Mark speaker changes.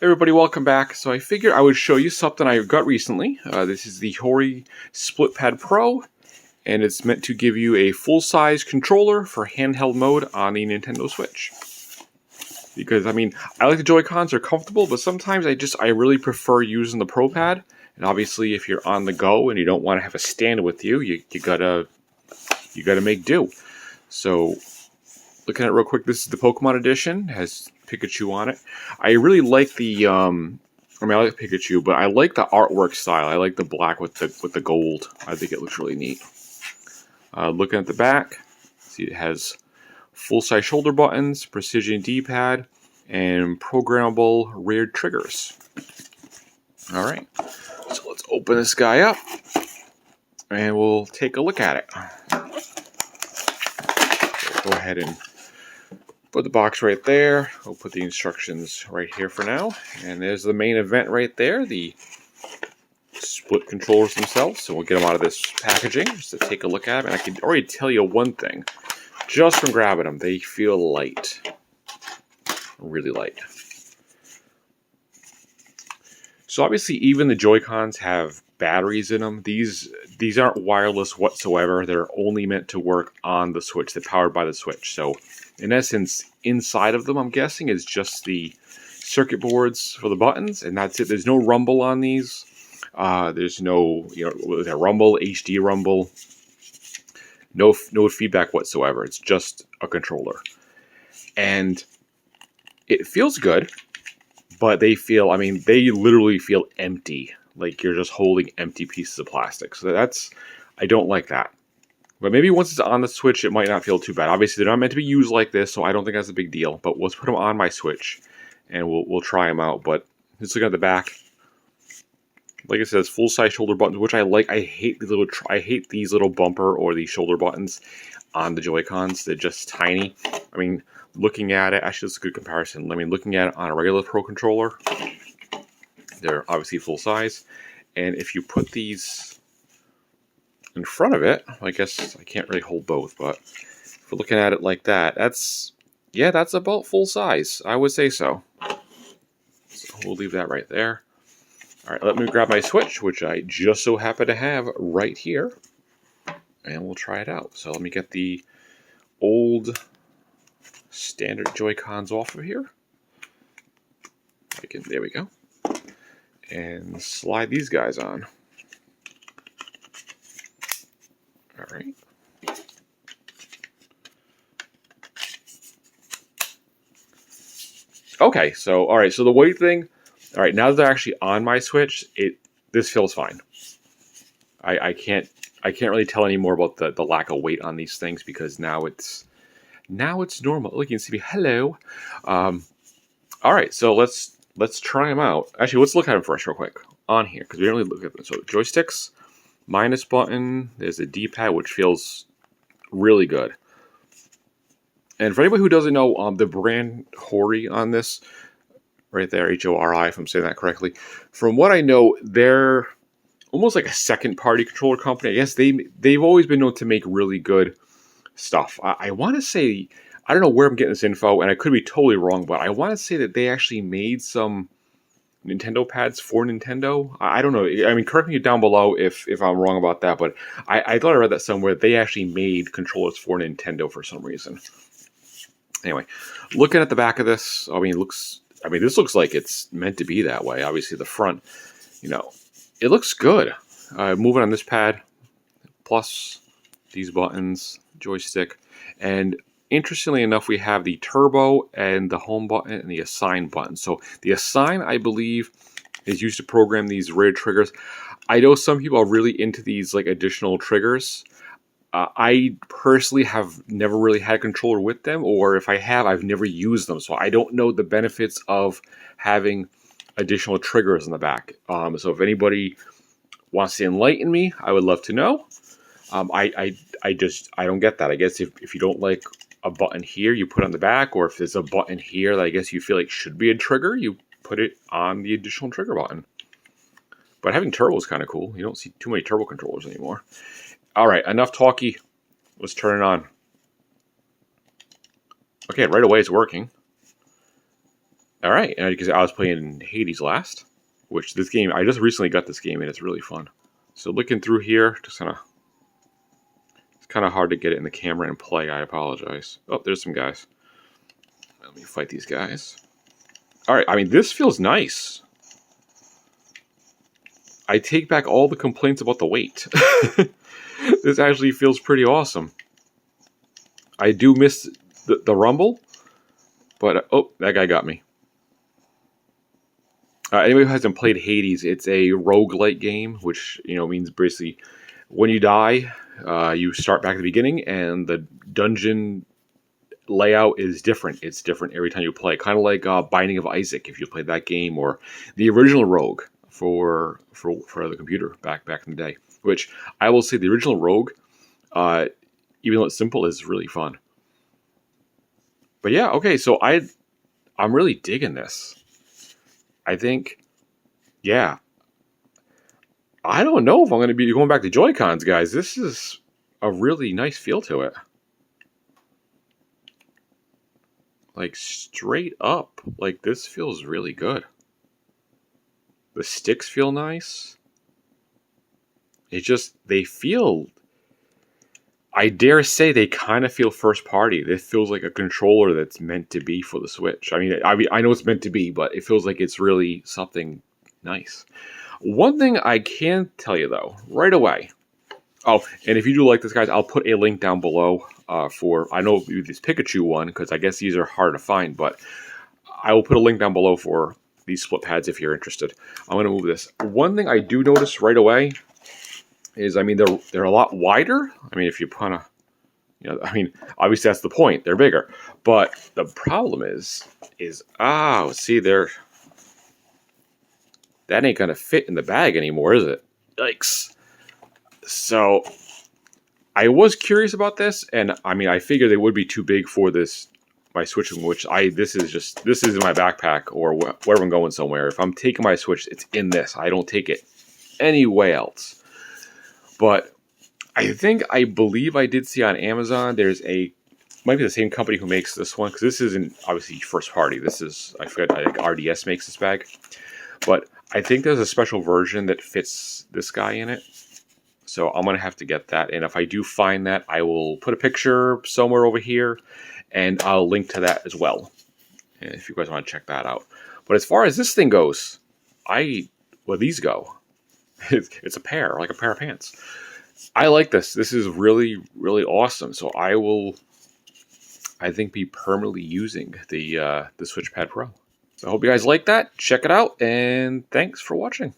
Speaker 1: Everybody, welcome back. So I figured I would show you something I got recently. This is the HORI Split Pad Pro, and it's meant to give you a full-size controller for handheld mode on the Nintendo Switch. Because, I mean, I like the Joy-Cons, they're comfortable, but sometimes I really prefer using the Pro Pad. And obviously, if you're on the go and you don't want to have a stand with you, you gotta make do. So, looking at it real quick, this is the Pokemon edition, has Pikachu on it. I really like the, I like Pikachu, but I like the artwork style. I like the black with the gold. I think it looks really neat. Looking at the back, see it has full-size shoulder buttons, precision D-pad, and programmable rear triggers. All right, so let's open this guy up, and we'll take a look at it. Go ahead and put the box right there. We'll put the instructions right here for now. And there's the main event right there, the split controllers themselves. So we'll get them out of this packaging just to take a look at them. And I can already tell you one thing. Just from grabbing them, they feel light. Really light. So obviously even the Joy-Cons have batteries in them. These aren't wireless whatsoever. They're only meant to work on the Switch. They're powered by the Switch. So in essence, inside of them, I'm guessing, is just the circuit boards for the buttons, and that's it. There's no rumble on these. There's no, rumble, HD rumble. No feedback whatsoever. It's just a controller. And it feels good, but they literally feel empty. Like you're just holding empty pieces of plastic. So I don't like that. But maybe once it's on the Switch, it might not feel too bad. Obviously, they're not meant to be used like this, so I don't think that's a big deal. But let's put them on my Switch, and we'll try them out. But let's look at the back. Like I said, it's full-size shoulder buttons, which I like. I hate these little bumper or these shoulder buttons on the Joy-Cons. They're just tiny. I mean, looking at it, actually, that's a good comparison. I mean, looking at it on a regular Pro controller, they're obviously full-size. And if you put these in front of it, I guess I can't really hold both, but if we're looking at it like that, that's about full size. I would say so. So we'll leave that right there. All right, let me grab my Switch, which I just so happen to have right here, and we'll try it out. So let me get the old standard Joy-Cons off of here. There we go. And slide these guys on. All right. Okay, so all right, so the weight thing. All right, now that they're actually on my Switch, this feels fine. I can't really tell anymore about the lack of weight on these things because now it's normal. Look, you can see me. Hello. All right, so let's try them out. Actually, let's look at them first real quick on here because we don't really look at them. So joysticks. Minus button, there's a D-pad, which feels really good. And for anybody who doesn't know, the brand HORI on this, right there, HORI, if I'm saying that correctly, from what I know, they're almost like a second-party controller company. I guess they've always been known to make really good stuff. I want to say, I don't know where I'm getting this info, and I could be totally wrong, but I want to say that they actually made some Nintendo pads for Nintendo. I don't know. I mean, correct me down below if I'm wrong about that, but I thought I read that somewhere. They actually made controllers for Nintendo for some reason. Anyway, looking at the back of this, this looks like it's meant to be that way. Obviously, the front, it looks good. Moving on this pad, plus these buttons, joystick, and interestingly enough, we have the turbo and the home button and the assign button. So the assign, I believe, is used to program these rear triggers. I know some people are really into these like additional triggers. I personally have never really had a controller with them, or if I have, I've never used them. So I don't know the benefits of having additional triggers in the back. So if anybody wants to enlighten me, I would love to know. I don't get that. I guess if you don't like a button here, you put on the back, or if there's a button here that I guess you feel like should be a trigger, you put it on the additional trigger button. But having turbo is kind of cool. You don't see too many turbo controllers anymore. All right, enough talky. Let's turn it on. Okay, right away it's working. All right, and because I was playing Hades last, which this game, I just recently got this game and it's really fun. So looking through here, just kind of, it's kind of hard to get it in the camera and play. I apologize. Oh, there's some guys. Let me fight these guys. All right, I mean, this feels nice. I take back all the complaints about the weight. This actually feels pretty awesome. I do miss the rumble, but oh, that guy got me. Anybody who hasn't played Hades, it's a roguelike game, which means basically when you die, you start back at the beginning, and the dungeon layout is different. It's different every time you play, kind of like Binding of Isaac, if you played that game, or the original Rogue for the computer back in the day. Which I will say, the original Rogue, even though it's simple, is really fun. But yeah, okay, so I'm really digging this. I think, yeah. I don't know if I'm going to be going back to Joycons, guys. This is a really nice feel to it. Like, straight up. Like, this feels really good. The sticks feel nice. It just, they feel, I dare say they kind of feel first party. This feels like a controller that's meant to be for the Switch. I mean, I know it's meant to be, but it feels like it's really something nice. One thing I can tell you, though, right away. Oh, and if you do like this, guys, I'll put a link down below for, I know this Pikachu one, because I guess these are hard to find, but I will put a link down below for these split pads if you're interested. I'm going to move this. One thing I do notice right away is, I mean, they're a lot wider. I mean, if you kind of, I mean, obviously that's the point. They're bigger. But the problem is, see, that ain't going to fit in the bag anymore, is it? Yikes. So, I was curious about this, and I mean, I figured they would be too big for my Switch, which this is in my backpack, or wherever I'm going somewhere. If I'm taking my Switch, it's in this. I don't take it anywhere else. But I believe I did see on Amazon, might be the same company who makes this one, because this isn't obviously first party. This is, I forget, I think RDS makes this bag. But I think there's a special version that fits this guy in it. So I'm going to have to get that. And if I do find that, I will put a picture somewhere over here, and I'll link to that as well, if you guys want to check that out. But as far as this thing goes, these go. It's a pair, like a pair of pants. I like this. This is really, really awesome. So I will, I think, be permanently using the Switch Pad Pro. So I hope you guys like that. Check it out, and thanks for watching.